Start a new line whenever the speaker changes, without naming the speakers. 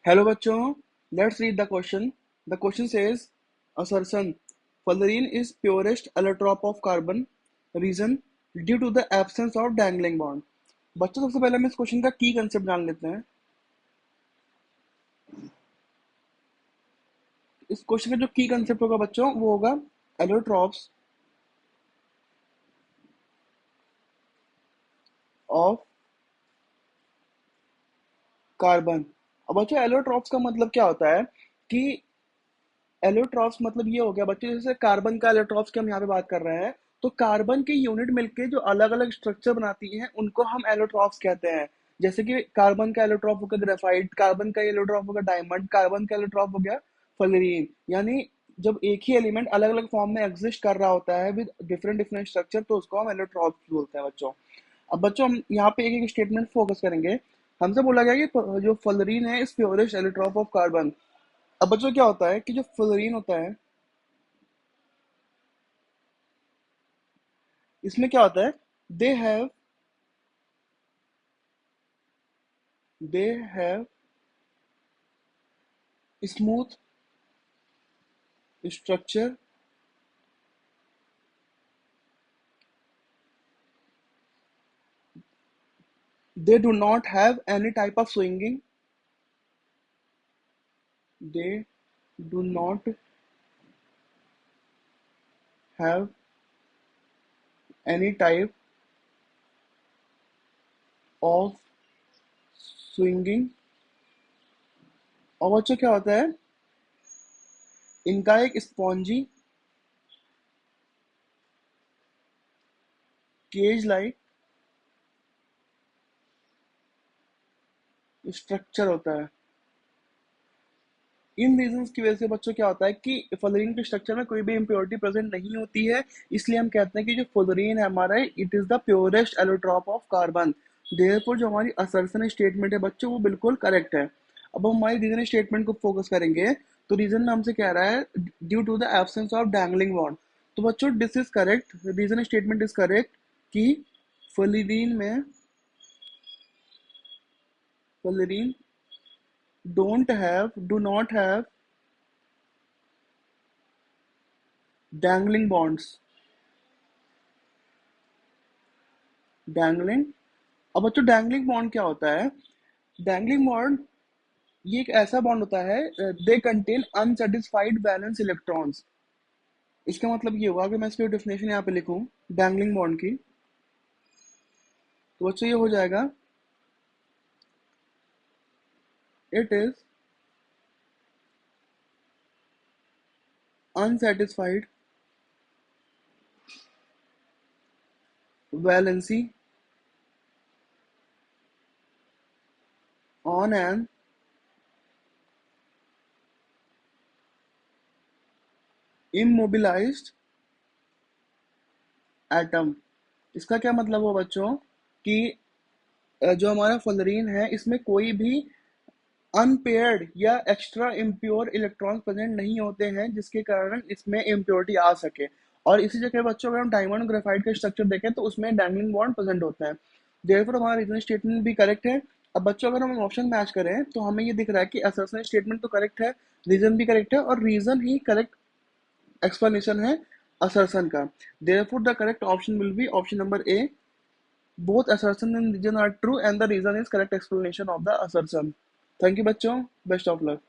Hello बच्चों, let's read the question. The question says, assertion, fullerene is purest allotrope of carbon. Reason, due to the absence of dangling bond. बच्चों सबसे पहले हम इस question का की कंसेप्ट जान लेते हैं। इस क्वेश्चन का जो की कंसेप्ट होगा बच्चों वो होगा एलोट्रॉप्स ऑफ कार्बन। अब बच्चों एलोट्रॉप्स का मतलब क्या होता है कि एलोट्रॉप्स मतलब ये हो गया बच्चों, जैसे कार्बन का एलोट्रॉप्स की हम यहाँ पे बात कर रहे हैं, तो कार्बन की यूनिट मिलके जो अलग अलग स्ट्रक्चर बनाती हैं उनको हम एलोट्रॉप्स कहते हैं। जैसे कि कार्बन का एलोट्रॉप हो गया ग्रेफाइट, कार्बन का एलोट्रॉप हो गया डायमंड, कार्बन का एलोट्रॉप हो गया फ्लोरीन। यानी जब एक ही एलिमेंट अलग अलग फॉर्म में एग्जिस्ट कर रहा होता है विद डिफरेंट डिफरेंट स्ट्रक्चर, तो उसको हम एलोट्रॉप्स बोलते हैं बच्चों। अब बच्चों हम यहाँ पे एक एक स्टेटमेंट फोकस करेंगे। हमसे बोला गया कि जो फ्लोरीन है इस प्योरेस्ट एलोट्रॉप ऑफ कार्बन। अब बच्चों क्या होता है कि जो फ्लोरीन होता है इसमें क्या होता है, they have they have smooth structure, they do not have any type of swinging, they do not have any type of swinging. और बच्चों क्या होता है, इनका एक स्पॉन्जी केज लाइक स्ट्रक्चर होता है। इन रीजंस की वजह से बच्चों क्या होता है कि फ्लोरीन के स्ट्रक्चर में कोई भी इम्प्योरिटी प्रेजेंट नहीं होती है, इसलिए हम कहते हैं कि जो फ्लोरीन है हमारा, it is the purest allotrope of carbon. Therefore जो हमारी असर्शन स्टेटमेंट है बच्चों वो बिल्कुल करेक्ट है। अब हम हमारी रीजन स्टेटमेंट को फोकस करेंगे। तो रीजन में हमसे कह रहा है due to the absence of dangling bond. तो बच्चों this is correct, reason statement is correct कि फ्लोरीन में fluorine do not have dangling bonds, dangling. अब बच्चों डैंगलिंग बॉन्ड क्या होता है, डैंगलिंग बॉन्ड ये एक ऐसा बॉन्ड होता है, they contain unsatisfied valence electrons. इसका मतलब ये हुआ कि मैं इसकी डेफिनेशन यहाँ पे लिखूं डैंगलिंग बॉन्ड की, तो बच्चों ये हो जाएगा, it is unsatisfied valency on an immobilized atom. इसका क्या मतलब हुआ बच्चों कि जो हमारा फ्लोरीन है इसमें कोई भी अनपेयर्ड या एक्स्ट्रा इम्प्योर इलेक्ट्रॉन्स प्रेजेंट नहीं होते हैं जिसके कारण इसमें इम्प्योरिटी आ सके। और इसी जगह बच्चों अगर हम डायमंड और ग्रेफाइट का स्ट्रक्चर देखें तो उसमें डैंगलिंग बॉन्ड प्रेजेंट होता है। देयरफॉर हमारा रीजन स्टेटमेंट भी करेक्ट है। अब बच्चों अगर हम ऑप्शन मैच करें तो हमें ये दिख रहा है कि असर्शन स्टेटमेंट तो करेक्ट है, रीजन भी करेक्ट है, और रीजन ही करेक्ट एक्सप्लेनेशन है असर्शन का। Therefore the correct option will be option number A, both assertion and reason are true and the reason is correct explanation of the assertion. Thank you बच्चों, best of luck.